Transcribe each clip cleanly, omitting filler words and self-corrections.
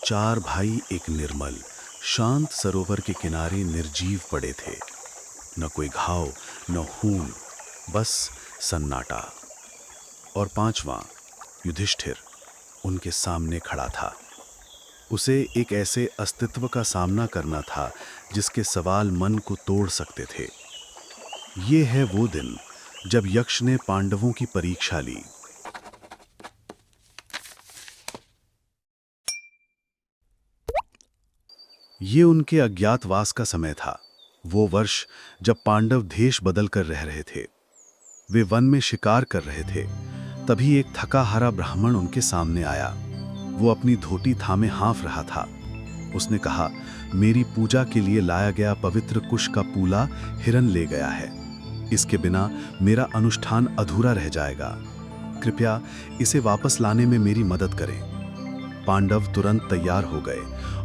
चार भाई एक निर्मल शांत सरोवर के किनारे निर्जीव पड़े थे। न कोई घाव, न खून, बस सन्नाटा। और पांचवां युधिष्ठिर उनके सामने खड़ा था। उसे एक ऐसे अस्तित्व का सामना करना था जिसके सवाल मन को तोड़ सकते थे। ये है वो दिन जब यक्ष ने पांडवों की परीक्षा ली। ये उनके अज्ञातवास का समय था। वो वर्ष जब पांडव देश बदल कर रह रहे थे। वे वन में शिकार कर रहे थे। तभी एक थका हारा ब्राह्मण उनके सामने आया। वो अपनी धोती थामे हाँफ रहा था। उसने कहा, मेरी पूजा के लिए लाया गया पवित्र कुश का पूला हिरन ले गया है। इसके बिना मेरा अनुष्ठान अधूरा रह जाएगा। कृपया इसे वापस लाने में मेरी मदद करें। पांडव तुरंत तैयार हो गए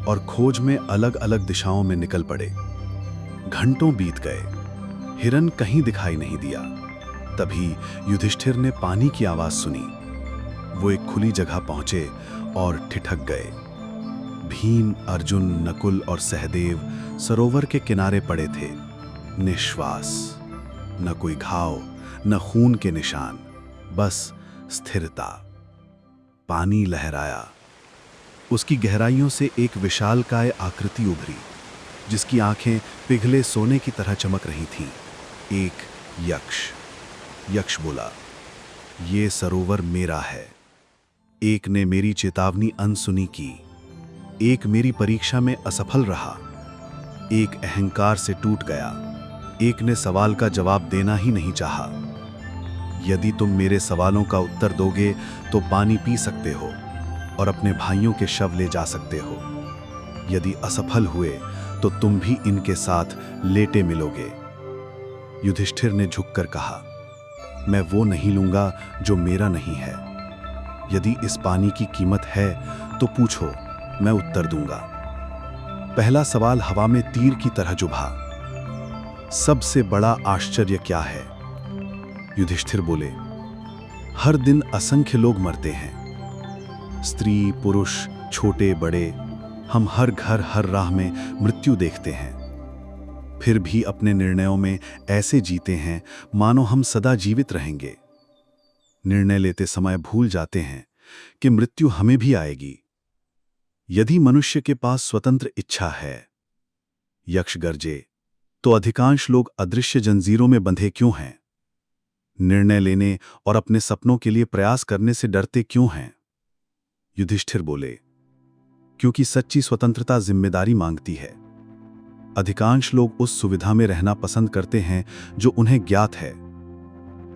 और खोज में अलग अलग दिशाओं में निकल पड़े। घंटों बीत गए, हिरन कहीं दिखाई नहीं दिया। तभी युधिष्ठिर ने पानी की आवाज सुनी। वो एक खुली जगह पहुंचे और ठिठक गए। भीम, अर्जुन, नकुल और सहदेव सरोवर के किनारे पड़े थे, निश्वास। न कोई घाव, न खून के निशान, बस स्थिरता। पानी लहराया। उसकी गहराइयों से एक विशालकाय आकृति उभरी, जिसकी आंखें पिघले सोने की तरह चमक रही थीं। एक यक्ष। यक्ष बोला, ये सरोवर मेरा है। एक ने मेरी चेतावनी अनसुनी की। एक मेरी परीक्षा में असफल रहा। एक अहंकार से टूट गया। एक ने सवाल का जवाब देना ही नहीं चाहा। यदि तुम मेरे सवालों का उत्तर दोगे तो पानी पी सकते हो और अपने भाइयों के शव ले जा सकते हो। यदि असफल हुए तो तुम भी इनके साथ लेटे मिलोगे। युधिष्ठिर ने झुककर कहा, मैं वो नहीं लूंगा जो मेरा नहीं है। यदि इस पानी की कीमत है तो पूछो, मैं उत्तर दूंगा। पहला सवाल हवा में तीर की तरह चुभा। सबसे बड़ा आश्चर्य क्या है? युधिष्ठिर बोले, हर दिन असंख्य लोग मरते हैं। स्त्री, पुरुष, छोटे बड़े, हम हर घर हर राह में मृत्यु देखते हैं। फिर भी अपने निर्णयों में ऐसे जीते हैं मानो हम सदा जीवित रहेंगे। निर्णय लेते समय भूल जाते हैं कि मृत्यु हमें भी आएगी। यदि मनुष्य के पास स्वतंत्र इच्छा है, यक्ष गरजे, तो अधिकांश लोग अदृश्य जंजीरों में बंधे क्यों हैं? निर्णय लेने और अपने सपनों के लिए प्रयास करने से डरते क्यों हैं? युधिष्ठिर बोले, क्योंकि सच्ची स्वतंत्रता जिम्मेदारी मांगती है। अधिकांश लोग उस सुविधा में रहना पसंद करते हैं जो उन्हें ज्ञात है,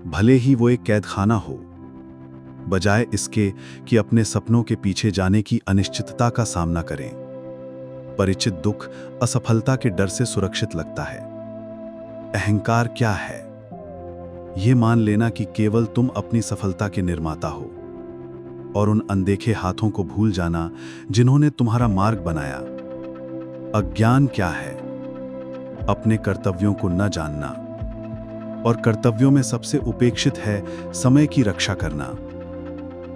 भले ही वो एक कैदखाना हो, बजाय इसके कि अपने सपनों के पीछे जाने की अनिश्चितता का सामना करें। परिचित दुख असफलता के डर से सुरक्षित लगता है। अहंकार क्या है? ये मान लेना कि केवल तुम अपनी सफलता के निर्माता हो और उन अनदेखे हाथों को भूल जाना जिन्होंने तुम्हारा मार्ग बनाया। अज्ञान क्या है? अपने कर्तव्यों को न जानना, और कर्तव्यों में सबसे उपेक्षित है समय की रक्षा करना।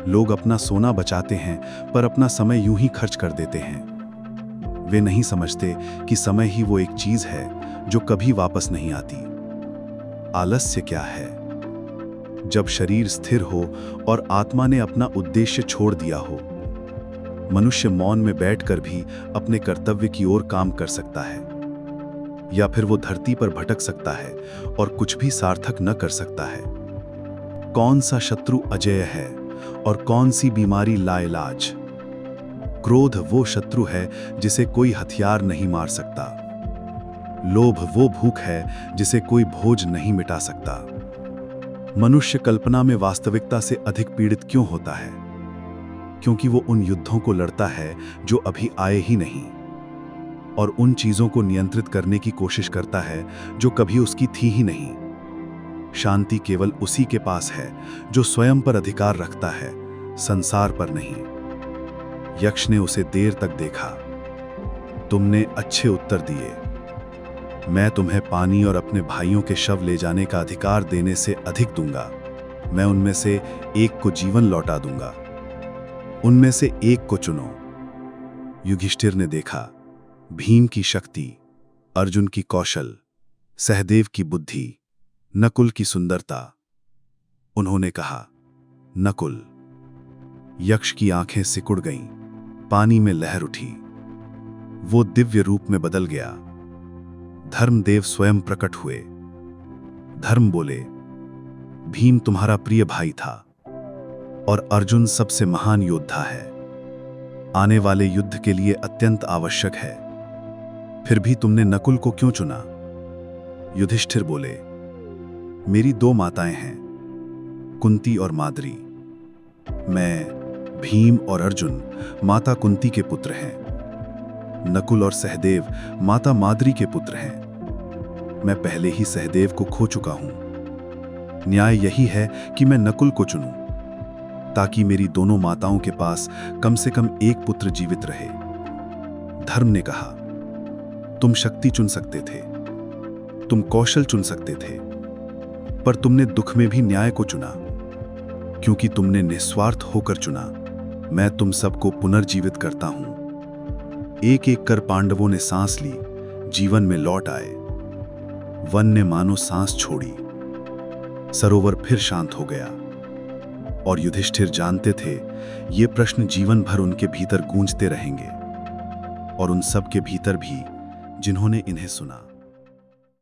लोग अपना सोना बचाते हैं पर अपना समय यूं ही खर्च कर देते हैं। वे नहीं समझते कि समय ही वो एक चीज है जो कभी वापस नहीं आती। आलस्य क्या है? जब शरीर स्थिर हो और आत्मा ने अपना उद्देश्य छोड़ दिया हो। मनुष्य मौन में बैठकर भी अपने कर्तव्य की ओर काम कर सकता है, या फिर वो धरती पर भटक सकता है और कुछ भी सार्थक न कर सकता है। कौन सा शत्रु अजेय है और कौन सी बीमारी लाइलाज? क्रोध वो शत्रु है जिसे कोई हथियार नहीं मार सकता। लोभ वो भूख है जिसे कोई भोज नहीं मिटा सकता। मनुष्य कल्पना में वास्तविकता से अधिक पीड़ित क्यों होता है? क्योंकि वो उन युद्धों को लड़ता है जो अभी आए ही नहीं, और उन चीजों को नियंत्रित करने की कोशिश करता है जो कभी उसकी थी ही नहीं। शांति केवल उसी के पास है जो स्वयं पर अधिकार रखता है, संसार पर नहीं। यक्ष ने उसे देर तक देखा। तुमने अच्छे उत्तर दिए। मैं तुम्हें पानी और अपने भाइयों के शव ले जाने का अधिकार देने से अधिक दूंगा। मैं उनमें से एक को जीवन लौटा दूंगा। उनमें से एक को चुनो। युधिष्ठिर ने देखा भीम की शक्ति, अर्जुन की कौशल, सहदेव की बुद्धि, नकुल की सुंदरता। उन्होंने कहा, नकुल। यक्ष की आंखें सिकुड़ गईं, पानी में लहर उठी। वो दिव्य रूप में बदल गया। धर्मदेव स्वयं प्रकट हुए। धर्म बोले, भीम तुम्हारा प्रिय भाई था और अर्जुन सबसे महान योद्धा है, आने वाले युद्ध के लिए अत्यंत आवश्यक है। फिर भी तुमने नकुल को क्यों चुना? युधिष्ठिर बोले, मेरी 2 माताएं हैं, कुंती और माद्री। मैं, भीम और अर्जुन माता कुंती के पुत्र हैं। नकुल और सहदेव माता माद्री के पुत्र हैं। मैं पहले ही सहदेव को खो चुका हूं। न्याय यही है कि मैं नकुल को चुनूं, ताकि मेरी दोनों माताओं के पास कम से कम एक पुत्र जीवित रहे। धर्म ने कहा, तुम शक्ति चुन सकते थे, तुम कौशल चुन सकते थे, पर तुमने दुख में भी न्याय को चुना। क्योंकि तुमने निस्वार्थ होकर चुना, मैं तुम सबको पुनर्जीवित करता हूं। एक एक कर पांडवों ने सांस ली, जीवन में लौट आए। वन ने मानो सांस छोड़ी, सरोवर फिर शांत हो गया। और युधिष्ठिर जानते थे ये प्रश्न जीवन भर उनके भीतर गूंजते रहेंगे, और उन सब के भीतर भी जिन्होंने इन्हें सुना।